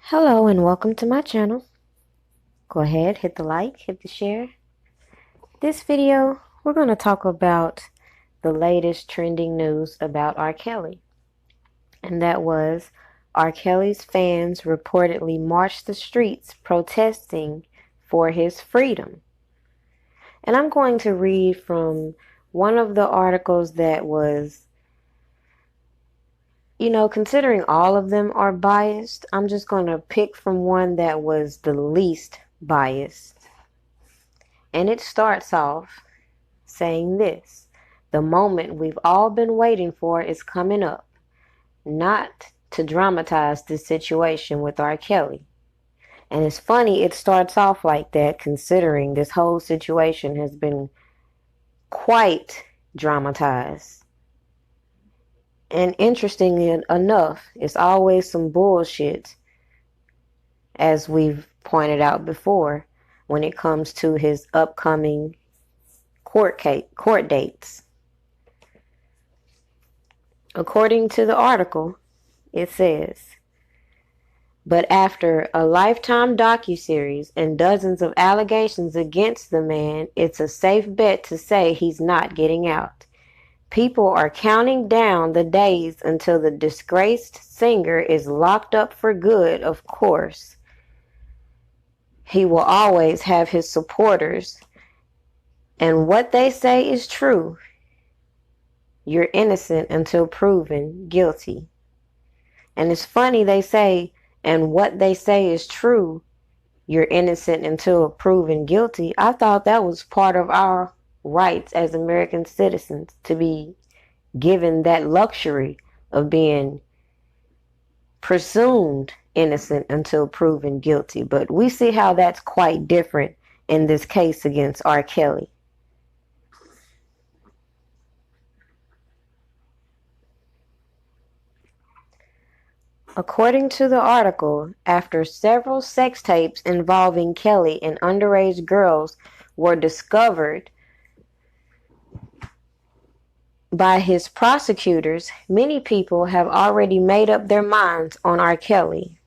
Hello and welcome to my channel. Go ahead, hit the like, hit the share. This video, we're going to talk about the latest trending news about R. Kelly. And that was R. Kelly's fans reportedly marched the streets protesting for his freedom. And I'm going to read from one of the articles that was, considering all of them are biased, I'm just going to pick from one that was the least biased. And it starts off saying this: the moment we've all been waiting for is coming up. Not to dramatize this situation with R. Kelly. And it's funny it starts off like that, considering this whole situation has been quite dramatized. And interestingly enough, it's always some bullshit, as we've pointed out before, when it comes to his upcoming court dates. According to the article, it says, but after a lifetime docuseries and dozens of allegations against the man, it's a safe bet to say he's not getting out. People are counting down the days until the disgraced singer is locked up for good, of course. He will always have his supporters, and what they say is true. You're innocent until proven guilty. And it's funny they say, and what they say is true. You're innocent until proven guilty. I thought that was part of our rights as American citizens, to be given that luxury of being presumed innocent until proven guilty. But we see how that's quite different in this case against R. Kelly. According to the article, after several sex tapes involving Kelly and underage girls were discovered by his prosecutors, many people have already made up their minds on R. Kelly.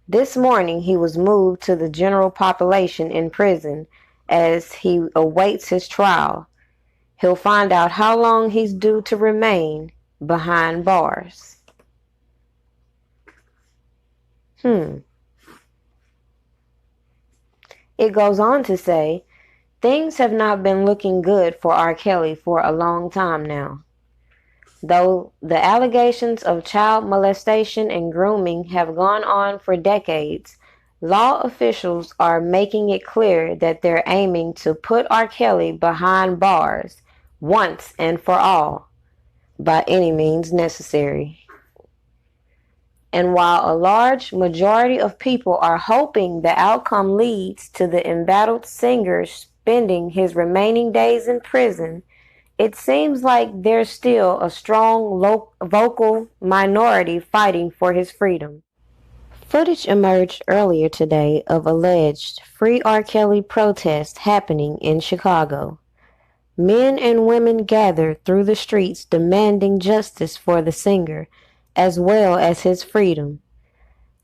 This morning, he was moved to the general population in prison as he awaits his trial. He'll find out how long he's due to remain behind bars. It goes on to say, things have not been looking good for R. Kelly for a long time now. Though the allegations of child molestation and grooming have gone on for decades, law officials are making it clear that they're aiming to put R. Kelly behind bars once and for all, by any means necessary. And while a large majority of people are hoping the outcome leads to the embattled singer spending his remaining days in prison, it seems like there's still a strong vocal minority fighting for his freedom. Footage emerged earlier today of alleged Free R. Kelly protests happening in Chicago. Men and women gathered through the streets demanding justice for the singer, as well as his freedom.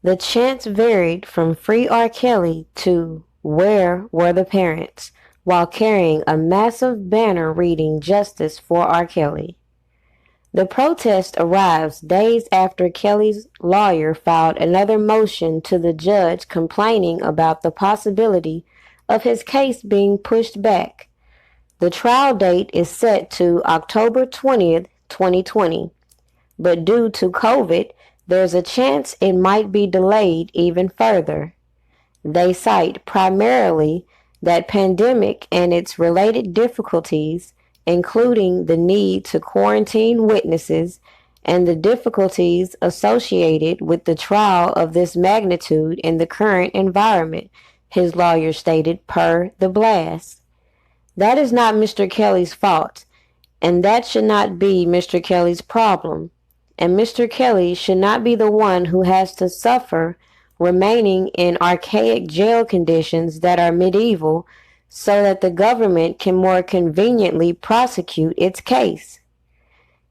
The chants varied from Free R. Kelly to Where Were the Parents, while carrying a massive banner reading Justice for R. Kelly. The protest arrives days after Kelly's lawyer filed another motion to the judge complaining about the possibility of his case being pushed back. The trial date is set to October 20th, 2020. But due to COVID, there's a chance it might be delayed even further. They cite primarily that pandemic and its related difficulties, including the need to quarantine witnesses and the difficulties associated with the trial of this magnitude in the current environment, his lawyer stated per the blast. That is not Mr. Kelly's fault, and that should not be Mr. Kelly's problem. And Mr. Kelly should not be the one who has to suffer remaining in archaic jail conditions that are medieval so that the government can more conveniently prosecute its case.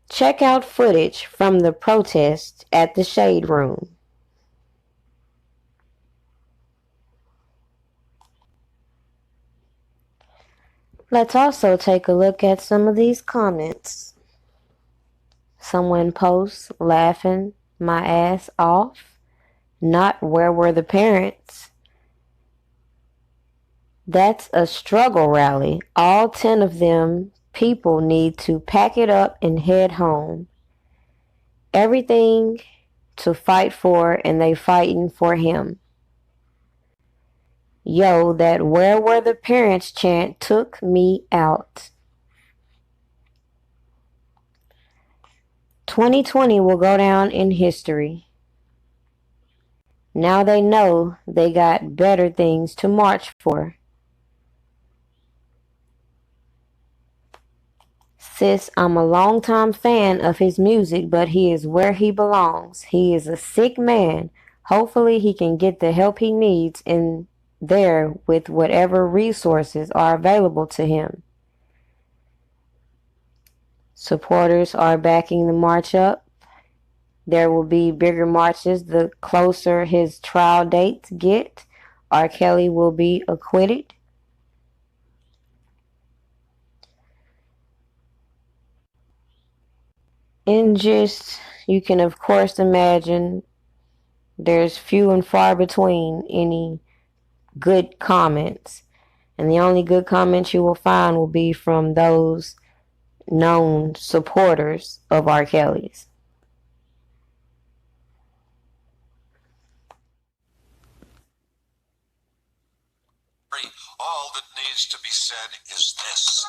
Check out footage from the protest at the Shade Room. Let's also take a look at some of these comments. Someone posts, laughing my ass off. Not where were the parents? That's a struggle rally. All 10 of them people need to pack it up and head home. Everything to fight for, and they fighting for him. Yo, that where were the parents chant took me out. 2020 will go down in history. Now they know they got better things to march for. Sis, I'm a longtime fan of his music, but he is where he belongs. He is a sick man. Hopefully he can get the help he needs in there with whatever resources are available to him. Supporters are backing the march up. There will be bigger marches the closer his trial dates get. R. Kelly will be acquitted. And just, you can of course imagine there's few and far between any good comments. And the only good comments you will find will be from those known supporters of R. Kelly's. All that needs to be said is this.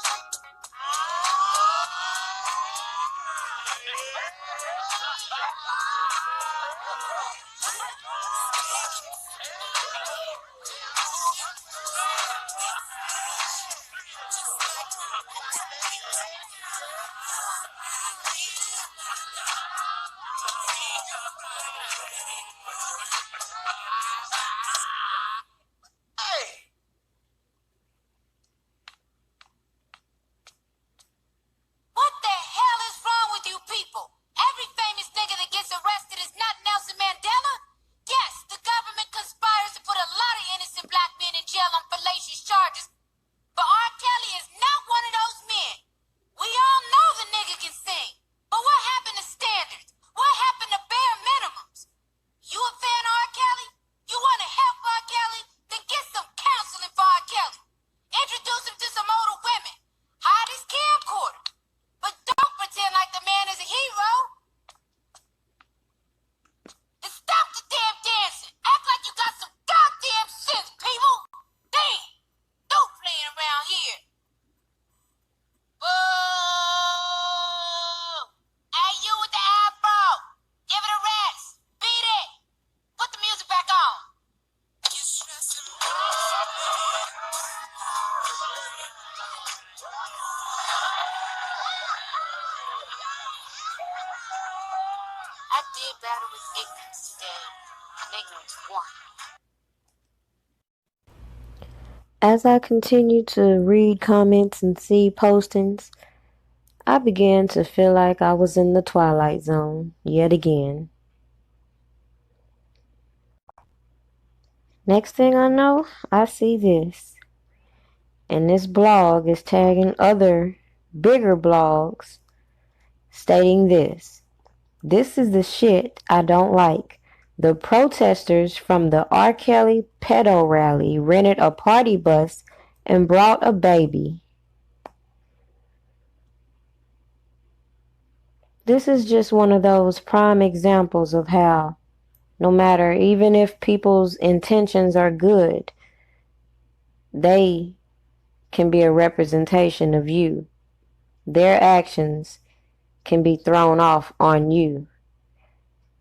I did battle with ignorance today, and ignorance won. As I continued to read comments and see postings, I began to feel like I was in the Twilight Zone yet again. Next thing I know, I see this. And this blog is tagging other bigger blogs stating this. This is the shit I don't like. The protesters from the R. Kelly pedo rally rented a party bus and brought a baby. This is just one of those prime examples of how, no matter, even if people's intentions are good, they can be a representation of you. Their actions can be thrown off on you.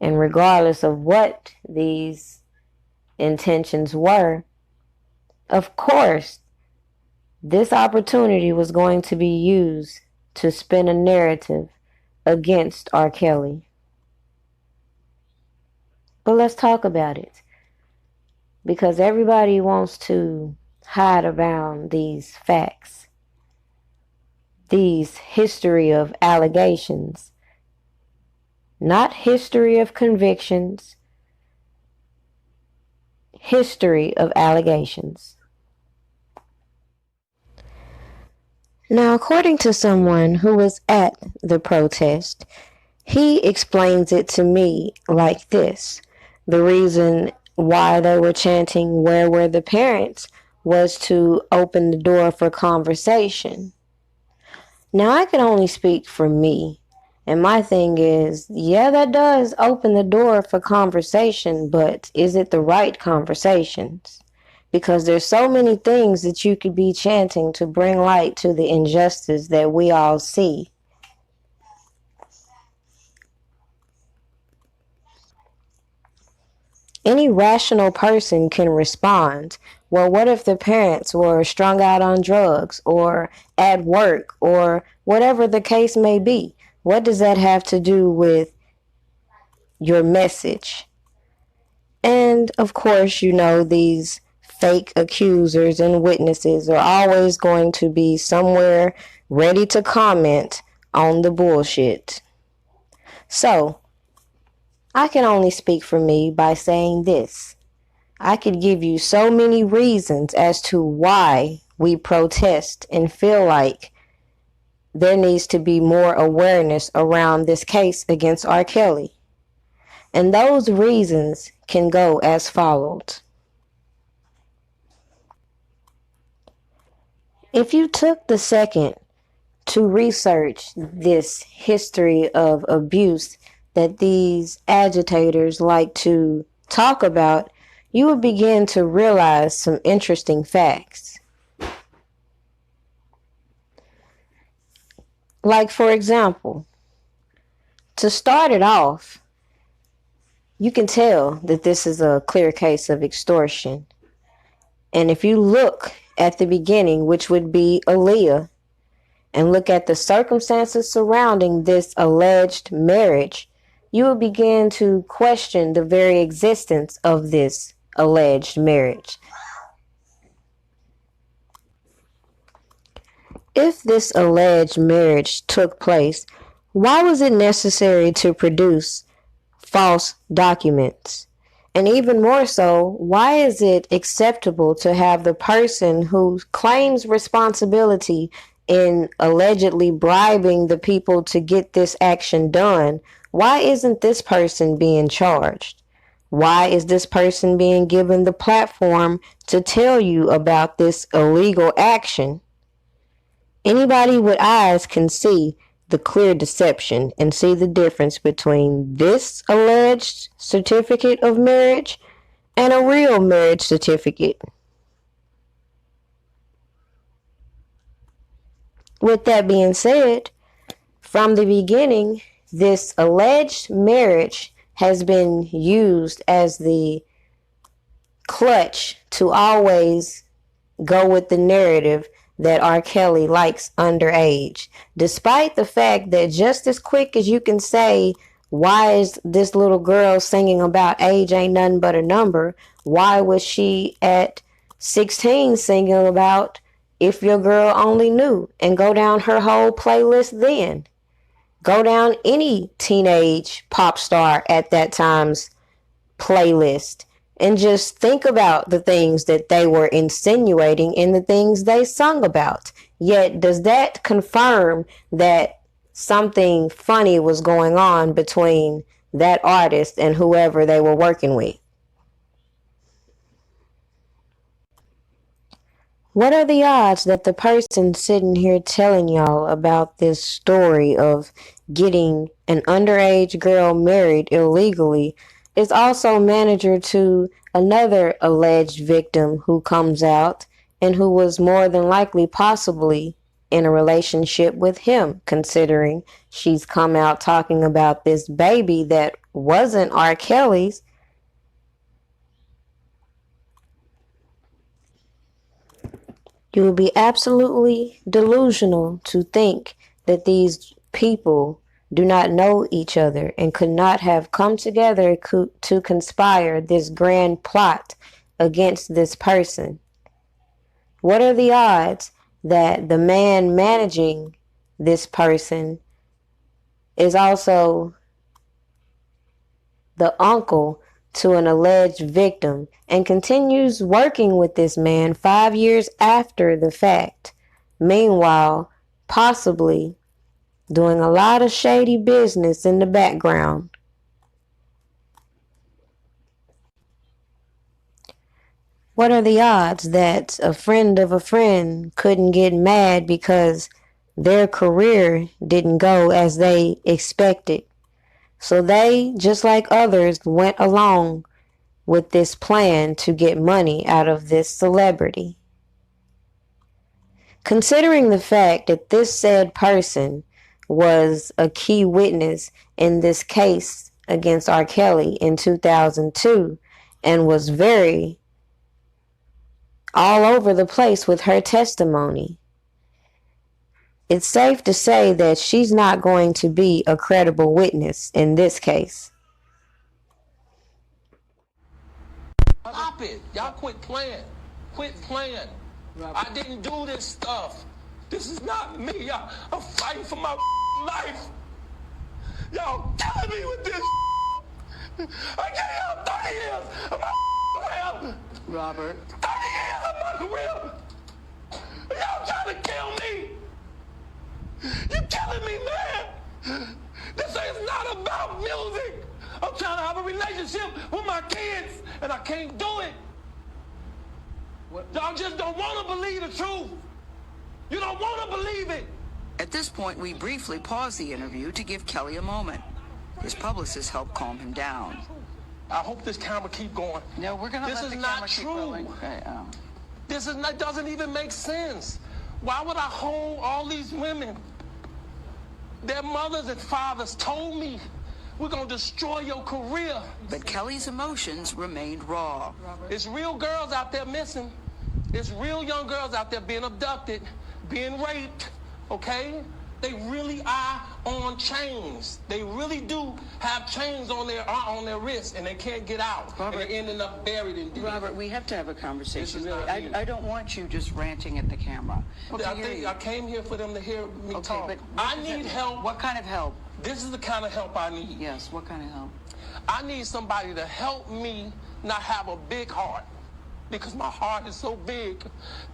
And regardless of what these intentions were, of course, this opportunity was going to be used to spin a narrative against R. Kelly. But let's talk about it. Because everybody wants to hide around these facts, these history of allegations, not history of convictions, history of allegations. Now, according to someone who was at the protest, he explains it to me like this. The reason why they were chanting, "Where were the parents?" was to open the door for conversation. Now, I can only speak for me. And my thing is, yeah, that does open the door for conversation, but is it the right conversations? Because there's so many things that you could be chanting to bring light to the injustice that we all see. Any rational person can respond, well, what if the parents were strung out on drugs or at work or whatever the case may be? What does that have to do with your message? And of course, these fake accusers and witnesses are always going to be somewhere ready to comment on the bullshit. So, I can only speak for me by saying this. I could give you so many reasons as to why we protest and feel like there needs to be more awareness around this case against R. Kelly. And those reasons can go as follows. If you took the second to research this history of abuse that these agitators like to talk about, you would begin to realize some interesting facts. Like, for example, to start it off, you can tell that this is a clear case of extortion. And if you look at the beginning, which would be Aaliyah, and look at the circumstances surrounding this alleged marriage, you will begin to question the very existence of this alleged marriage. If this alleged marriage took place, why was it necessary to produce false documents? And even more so, why is it acceptable to have the person who claims responsibility in allegedly bribing the people to get this action done? Why isn't this person being charged? Why is this person being given the platform to tell you about this illegal action? Anybody with eyes can see the clear deception and see the difference between this alleged certificate of marriage and a real marriage certificate. With that being said, from the beginning, this alleged marriage has been used as the clutch to always go with the narrative that R. Kelly likes underage, despite the fact that just as quick as you can say, why is this little girl singing about age ain't nothing but a number, why was she at 16 singing about if your girl only knew, and go down her whole playlist then? Go down any teenage pop star at that time's playlist and just think about the things that they were insinuating in the things they sung about. Yet, does that confirm that something funny was going on between that artist and whoever they were working with? What are the odds that the person sitting here telling y'all about this story of getting an underage girl married illegally is also manager to another alleged victim who comes out and who was more than likely possibly in a relationship with him, considering she's come out talking about this baby that wasn't R. Kelly's? You would be absolutely delusional to think that these people do not know each other and could not have come together to conspire this grand plot against this person. What are the odds that the man managing this person is also the uncle to an alleged victim and continues working with this man 5 years after the fact? Meanwhile, possibly doing a lot of shady business in the background. What are the odds that a friend of a friend couldn't get mad because their career didn't go as they expected? So they, just like others, went along with this plan to get money out of this celebrity. Considering the fact that this said person was a key witness in this case against R. Kelly in 2002 and was very all over the place with her testimony, it's safe to say that she's not going to be a credible witness in this case. Stop it. Y'all quit playing. Quit playing. I didn't do this stuff. This is not me. I'm fighting for my life. Y'all killing me with this. I gave y'all 30 years of my career. Robert. 30 years of my career. Y'all trying to kill me. You killing me, man. This is not about music. I'm trying to have a relationship with my kids, and I can't do it. Y'all just don't want to believe the truth. You don't want to believe it. At this point, we briefly paused the interview to give Kelly a moment. His publicist helped calm him down. I hope this camera keep going. No, we're going to let the camera keep rolling. Okay, This is not, doesn't even make sense. Why would I hold all these women? Their mothers and fathers told me, we're going to destroy your career. But Kelly's emotions remained raw. It's real girls out there missing. It's real young girls out there being abducted, being raped, okay? They really are on chains. They really do have chains on their wrists, and they can't get out. Robert, and they're ending up buried in deep. Robert, we have to have a conversation. This is Really, not I don't want you just ranting at the camera. I came here for them to hear me talk. But I need help. What kind of help? This is the kind of help I need. Yes, what kind of help? I need somebody to help me not have a big heart, because my heart is so big.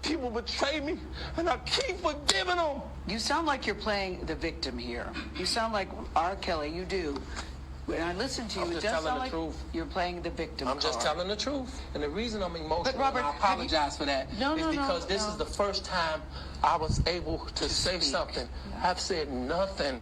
People betray me, and I keep forgiving them. You sound like you're playing the victim here. You sound like R. Kelly, you do. When I listen to you, it does sound like you're playing the victim I'm just telling the truth. And the reason I'm emotional, But Robert, and I apologize for that, No, is no, because no, this is the first time I was able to say speak. something. I've said nothing.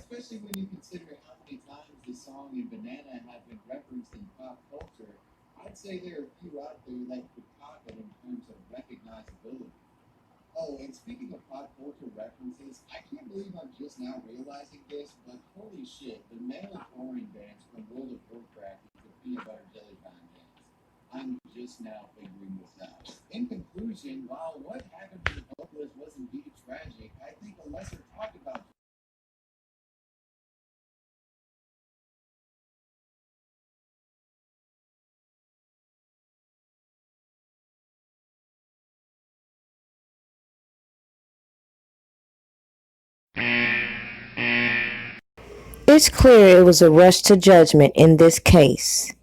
especially when you consider how many times the song and banana have been referenced in pop culture. I'd say there are a few out there that could top it in terms of recognizability. Oh, and speaking of pop culture references, I can't believe I'm just now realizing this, but holy shit, the mandalorian dance from World of Warcraft is the peanut butter jelly time dance. I'm just now figuring this out. In conclusion, while what happened to the vocalist was indeed tragic, I think a lesser talked about. It's clear it was a rush to judgment in this case.